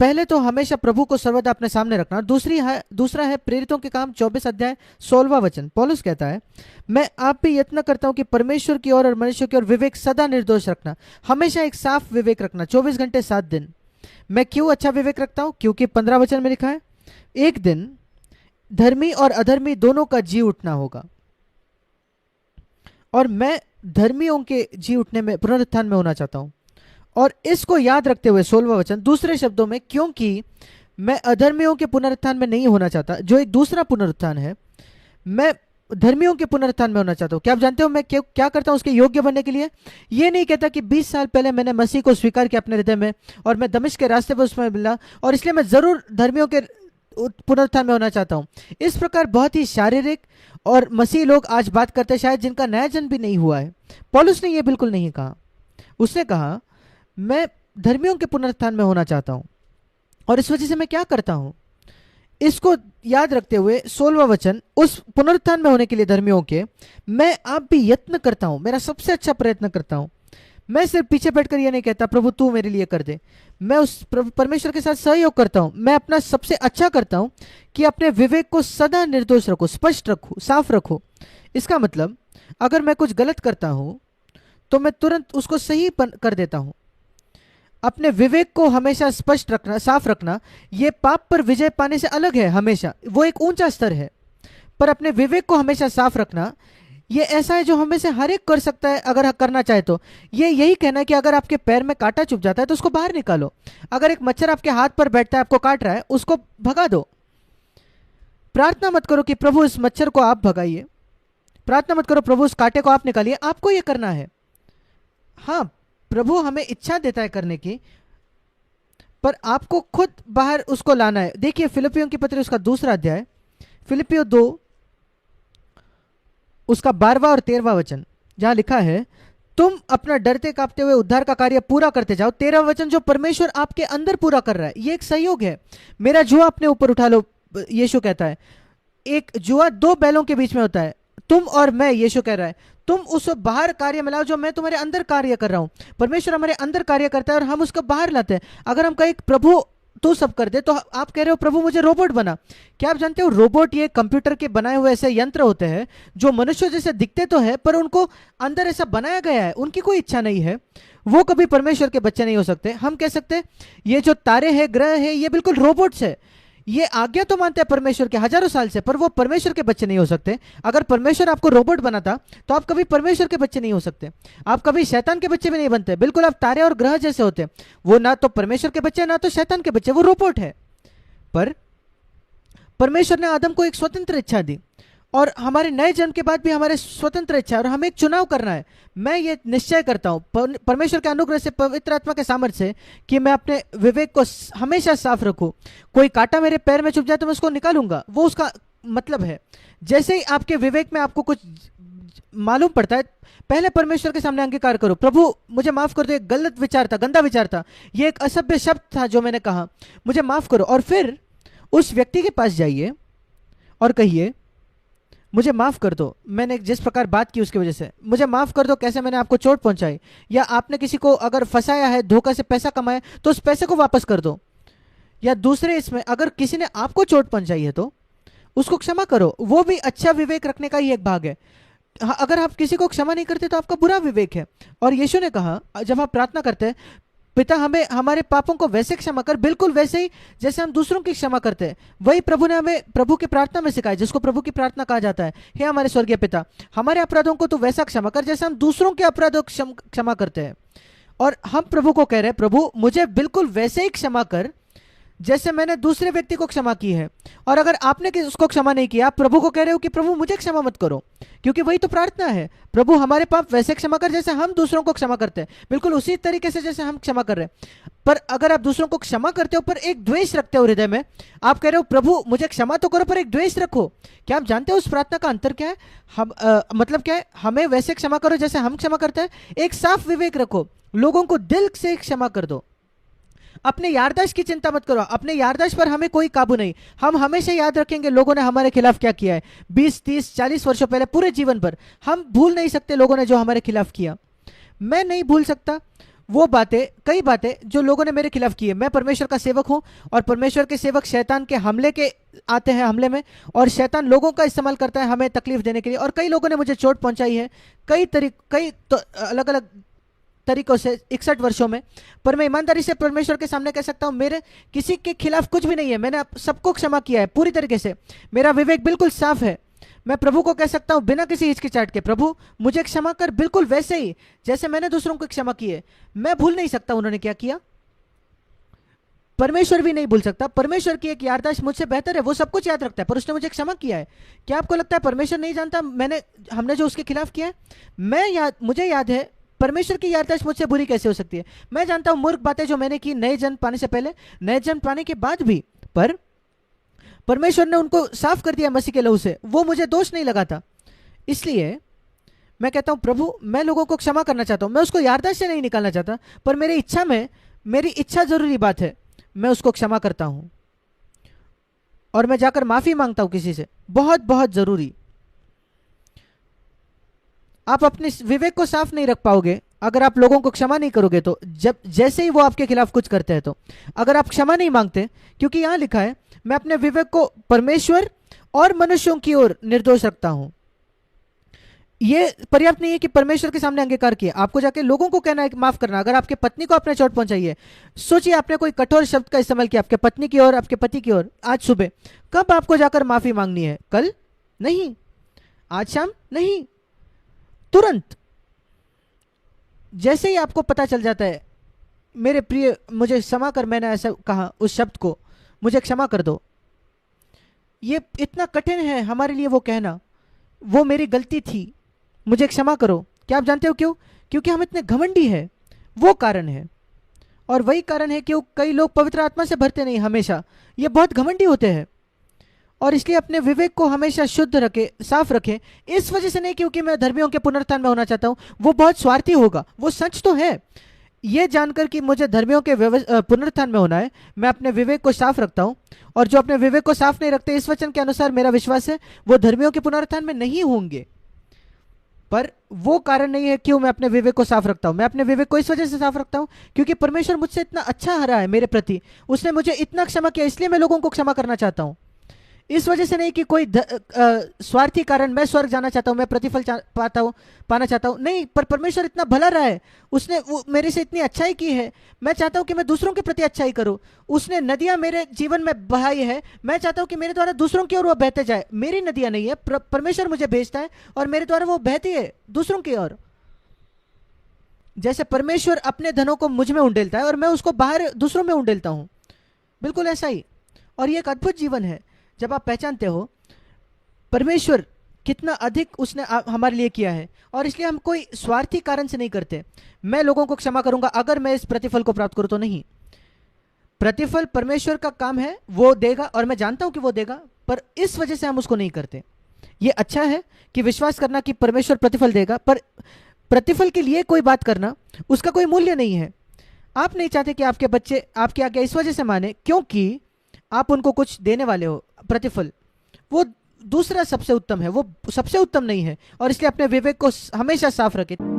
पहले तो हमेशा प्रभु को सर्वदा अपने सामने रखना। दूसरा है प्रेरितों के काम 24 अध्याय 16वां वचन। पौलुस कहता है, मैं आप भी यत्न करता हूं कि परमेश्वर की ओर और मनुष्य की ओर विवेक सदा निर्दोष रखना। हमेशा एक साफ विवेक रखना, 24 घंटे 7 दिन। मैं क्यों अच्छा विवेक रखता हूं? क्योंकि 15 वचन में लिखा है, एक दिन धर्मी और अधर्मी दोनों का जी उठना होगा, और मैं धर्मियों के जी उठने में, पुनरुत्थान में होना चाहता हूं। और इसको याद रखते हुए 16वां वचन, दूसरे शब्दों में, क्योंकि मैं अधर्मियों के पुनरुत्थान में नहीं होना चाहता, जो एक दूसरा पुनरुत्थान है, मैं धर्मियों के पुनरुत्थान में होना चाहता हूं। क्या आप जानते हो मैं क्या करता हूं उसके योग्य बनने के लिए? ये नहीं कहता कि 20 साल पहले मैंने मसीह को स्वीकार किया अपने हृदय में और मैं दमिश्क के रास्ते पर उसमें मिला और इसलिए मैं जरूर धर्मियों के पुनरुत्थान में होना चाहता हूं। इस प्रकार बहुत ही शारीरिक और मसीह लोग आज बात करते हैं, शायद जिनका नया जन्म भी नहीं हुआ है। पौलुस ने यह बिल्कुल नहीं कहा। उसने कहा, मैं धर्मियों के पुनरुत्थान में होना चाहता हूं, और इस वजह से मैं क्या करता हूं, इसको याद रखते हुए 16वां वचन, उस पुनरुत्थान में होने के लिए धर्मियों के, मैं आप भी यत्न करता हूं, मेरा सबसे अच्छा प्रयत्न करता हूं। मैं सिर्फ पीछे बैठकर यह नहीं कहता प्रभु तू मेरे लिए कर दे, मैं उस परमेश्वर के साथ सहयोग करता हूं। मैं अपना सबसे अच्छा करता हूं कि अपने विवेक को सदा निर्दोष रखो, स्पष्ट रखो, साफ रखो। इसका मतलब अगर मैं कुछ गलत करता हूं तो मैं तुरंत उसको सही कर देता हूं। अपने विवेक को हमेशा स्पष्ट रखना, साफ रखना, यह पाप पर विजय पाने से अलग है। हमेशा वो एक ऊंचा स्तर है, पर अपने विवेक को हमेशा साफ रखना ये ऐसा है जो हमें से हर एक कर सकता है अगर करना चाहे तो। ये यही कहना है कि अगर आपके पैर में कांटा चुभ जाता है तो उसको बाहर निकालो। अगर एक मच्छर आपके हाथ पर बैठता है, आपको काट रहा है, उसको भगा दो। प्रार्थना मत करो कि प्रभु इस मच्छर को आप भगाइए, प्रार्थना मत करो प्रभु इस कांटे को आप निकालिए। आपको यह करना है। हाँ, प्रभु हमें इच्छा देता है करने की, पर आपको खुद बाहर उसको लाना है। देखिए फिलिपियों की पत्री उसका 2 अध्याय, फिलिपियो 2 उसका 12वां और 13वां वचन, जहां लिखा है, तुम अपना डरते कांपते हुए उद्धार का कार्य पूरा करते जाओ। 13वां वचन, जो परमेश्वर आपके अंदर पूरा कर रहा है। ये एक सहयोग है। मेरा जुआ अपने ऊपर उठा लो, यीशु कहता है। एक जुआ 2 बैलों के बीच में होता है, तुम और मैं, यीशु कह रहा है। तुम उस बाहर कार्य में लाओ जो मैं तुम्हारे अंदर कार्य कर रहा हूं। परमेश्वर हमारे अंदर कार्य करता है और हम उसको बाहर लाते हैं। अगर हम कहें प्रभु तू सब कर दे, तो आप कह रहे हो प्रभु मुझे रोबोट बना। क्या आप जानते हो रोबोट ये कंप्यूटर के बनाए हुए ऐसे यंत्र होते हैं जो मनुष्य जैसे दिखते तो है, पर उनको अंदर ऐसा बनाया गया है, उनकी कोई इच्छा नहीं है। वो कभी परमेश्वर के बच्चे नहीं हो सकते। हम कह सकते ये जो तारे हैं, ग्रह है, ये बिल्कुल रोबोट्स है। ये आज्ञा तो मानते हैं परमेश्वर के हजारों साल से, पर वो परमेश्वर के बच्चे नहीं हो सकते। अगर परमेश्वर आपको रोबोट बनाता तो आप कभी परमेश्वर के बच्चे नहीं हो सकते। आप कभी शैतान के बच्चे भी नहीं बनते। बिल्कुल आप तारे और ग्रह जैसे होते। वो ना तो परमेश्वर के बच्चे ना तो शैतान के बच्चे, वो रोबोट है। पर परमेश्वर ने आदम को एक स्वतंत्र इच्छा दी, और हमारे नए जन्म के बाद भी हमारे स्वतंत्र इच्छा, और हमें एक चुनाव करना है। मैं ये निश्चय करता हूं परमेश्वर के अनुग्रह से, पवित्र आत्मा के सामर्थ्य से, कि मैं अपने विवेक को हमेशा साफ रखूं। कोई कांटा मेरे पैर में चुभ जाए तो मैं उसको निकालूंगा, वो उसका मतलब है। जैसे ही आपके विवेक में आपको कुछ मालूम पड़ता है, पहले परमेश्वर के सामने अंगीकार करो, प्रभु मुझे माफ कर दो, एक गलत विचार था, गंदा विचार था, ये एक असभ्य शब्द था जो मैंने कहा, मुझे माफ करो। और फिर उस व्यक्ति के पास जाइए और कहिए मुझे माफ कर दो, मैंने जिस प्रकार बात की उसकी वजह से मुझे माफ कर दो, कैसे मैंने आपको चोट पहुंचाई, या आपने किसी को अगर फंसाया है, धोखा से पैसा कमाया, तो उस पैसे को वापस कर दो। या दूसरे इसमें अगर किसी ने आपको चोट पहुंचाई है तो उसको क्षमा करो। वो भी अच्छा विवेक रखने का ही एक भाग है। अगर आप किसी को क्षमा नहीं करते तो आपका बुरा विवेक है। और यीशु ने कहा जब आप प्रार्थना करते हैं, पिता हमें हमारे पापों को वैसे क्षमा कर, बिल्कुल वैसे ही जैसे हम दूसरों की क्षमा करते हैं। वही प्रभु ने हमें प्रभु की प्रार्थना में सिखाया, जिसको प्रभु की प्रार्थना कहा जाता है, हे हमारे स्वर्गीय पिता, हमारे अपराधों को तो वैसा क्षमा कर जैसे हम दूसरों के अपराधों को क्षमा करते हैं। और हम प्रभु को कह रहे हैं, प्रभु मुझे बिल्कुल वैसे ही क्षमा कर जैसे मैंने दूसरे व्यक्ति को क्षमा की है। और अगर आपने उसको क्षमा नहीं किया, आप प्रभु को कह रहे हो कि प्रभु मुझे क्षमा मत करो, क्योंकि वही तो प्रार्थना है। प्रभु हमारे पाप वैसे क्षमा कर जैसे हम दूसरों को क्षमा करते हैं, बिल्कुल उसी तरीके से जैसे हम क्षमा कर रहे हैं। पर अगर आप दूसरों को क्षमा करते हो पर एक द्वेष रखते हो हृदय में, आप कह रहे हो प्रभु मुझे क्षमा तो करो पर एक द्वेष रखो, क्या आप जानते हो उस प्रार्थना का अंतर क्या है? मतलब क्या है? हमें वैसे क्षमा करो जैसे हम क्षमा करते हैं। एक साफ विवेक रखो, लोगों को दिल से क्षमा कर दो। अपने याददाश्त की चिंता मत करो, अपने याददाश्त पर हमें कोई काबू नहीं। हम हमेशा याद रखेंगे लोगों ने हमारे खिलाफ क्या किया है, 20, 30, 40 वर्षों पहले, पूरे जीवन भर हम भूल नहीं सकते लोगों ने जो हमारे खिलाफ किया। मैं नहीं भूल सकता वो बातें, कई बातें जो लोगों ने मेरे खिलाफ की है। मैं परमेश्वर का सेवक हूं और परमेश्वर के सेवक शैतान के हमले के आते हैं हमले में, और शैतान लोगों का इस्तेमाल करता है हमें तकलीफ देने के लिए, और कई लोगों ने मुझे चोट पहुंचाई है कई तो अलग अलग तरीकों से 61 वर्षों में। पर मैं ईमानदारी से परमेश्वर के सामने कह सकता हूं, मेरे किसी के खिलाफ कुछ भी नहीं है, मैंने सबको क्षमा किया है पूरी तरीके से, मेरा विवेक बिल्कुल साफ है। मैं प्रभु को कह सकता हूं बिना किसी हिचकिचाहट के, प्रभु मुझे क्षमा कर, बिल्कुल वैसे ही जैसे मैंने दूसरों को क्षमा की है। मैं भूल नहीं सकता उन्होंने क्या किया, परमेश्वर भी नहीं भूल सकता। परमेश्वर की एक याददाश्त मुझसे बेहतर है, वो सब कुछ याद रखता है, पर उसने मुझे क्षमा किया है। क्या आपको लगता है परमेश्वर नहीं जानता हमने जो उसके खिलाफ किया है? मुझे याद है, परमेश्वर की याददाश्त मुझसे बुरी कैसे हो सकती है? मैं जानता हूं मूर्ख बातें जो मैंने की नए जन्म पाने से पहले, नए जन्म पाने के बाद भी, पर परमेश्वर ने उनको साफ कर दिया मसीह के लहू से, वो मुझे दोष नहीं लगाता। इसलिए मैं कहता हूं प्रभु मैं लोगों को क्षमा करना चाहता हूं, मैं उसको याददाश्त से नहीं निकालना चाहता, पर मेरी इच्छा जरूरी बात है, मैं उसको क्षमा करता हूं और मैं जाकर माफी मांगता हूं किसी से, बहुत बहुत जरूरी। आप अपने विवेक को साफ नहीं रख पाओगे अगर आप लोगों को क्षमा नहीं करोगे। तो जब जैसे ही वो आपके खिलाफ कुछ करते हैं, तो अगर आप क्षमा नहीं मांगते, क्योंकि यहां लिखा है मैं अपने विवेक को परमेश्वर और मनुष्यों की ओर निर्दोष रखता हूं। ये पर्याप्त नहीं है कि परमेश्वर के सामने अंगीकार किया, आपको जाके लोगों को कहना है माफ करना। अगर आपके पत्नी को आपने चोट पहुंचाई है, सोचिए आपने कोई कठोर शब्द का इस्तेमाल किया आपके पत्नी की ओर, आपके पति की ओर, आज सुबह, कब आपको जाकर माफी मांगनी है? कल नहीं, आज शाम नहीं, तुरंत। जैसे ही आपको पता चल जाता है मेरे प्रिय मुझे क्षमा कर, मैंने ऐसा कहा उस शब्द को, मुझे क्षमा कर दो, ये इतना कठिन है हमारे लिए वो कहना, वो मेरी गलती थी, मुझे क्षमा करो। क्या आप जानते हो क्यों? क्योंकि हम इतने घमंडी हैं, वो कारण है। और वही कारण है कि कई लोग पवित्र आत्मा से भरते नहीं हमेशा, ये बहुत घमंडी होते हैं, और इसलिए अपने विवेक को हमेशा शुद्ध रखे, साफ रखें। इस वजह से नहीं क्योंकि मैं धर्मियों के पुनरुत्थान में होना चाहता हूं, वो बहुत स्वार्थी होगा, वो सच तो है। ये जानकर कि मुझे धर्मियों के पुनरुत्थान में होना है, मैं अपने विवेक को साफ रखता हूं, और जो अपने विवेक को साफ नहीं रखते, इस वचन के अनुसार मेरा विश्वास है वो धर्मियों के पुनरुत्थान में नहीं होंगे। पर वो कारण नहीं है क्यों मैं अपने विवेक को साफ रखता हूं। मैं अपने विवेक को इस वजह से साफ रखता हूं क्योंकि परमेश्वर मुझसे इतना अच्छा हरा है मेरे प्रति, उसने मुझे इतना क्षमा किया, इसलिए मैं लोगों को क्षमा करना चाहता हूं। इस वजह से नहीं कि कोई स्वार्थी कारण, मैं स्वर्ग जाना चाहता हूं, मैं प्रतिफल पाना चाहता हूं, नहीं। पर परमेश्वर इतना भला रहा है, उसने मेरे से इतनी अच्छाई की है, मैं चाहता हूं कि मैं दूसरों के प्रति अच्छाई करूं। उसने नदियां मेरे जीवन में बहाई है, मैं चाहता हूं कि मेरे द्वारा दूसरों की ओर वो बहते जाए। मेरी नदियां नहीं है, परमेश्वर मुझे भेजता है और मेरे द्वारा वो बहती है दूसरों की ओर। जैसे परमेश्वर अपने धनों को मुझ में उंडेलता है और मैं उसको बाहर दूसरों में उंडेलता हूं, बिल्कुल ऐसा ही। और ये एक अद्भुत जीवन है जब आप पहचानते हो परमेश्वर कितना अधिक उसने हमारे लिए किया है, और इसलिए हम कोई स्वार्थी कारण से नहीं करते। मैं लोगों को क्षमा करूंगा अगर मैं इस प्रतिफल को प्राप्त करूं, तो नहीं। प्रतिफल परमेश्वर का काम है, वो देगा, और मैं जानता हूं कि वो देगा, पर इस वजह से हम उसको नहीं करते। ये अच्छा है कि विश्वास करना कि परमेश्वर प्रतिफल देगा, पर प्रतिफल के लिए कोई बात करना, उसका कोई मूल्य नहीं है। आप नहीं चाहते कि आपके बच्चे आपकी आज्ञा इस वजह से माने क्योंकि आप उनको कुछ देने वाले हो प्रतिफल, वो दूसरा सबसे उत्तम है, वो सबसे उत्तम नहीं है। और इसलिए अपने विवेक को हमेशा साफ रखें।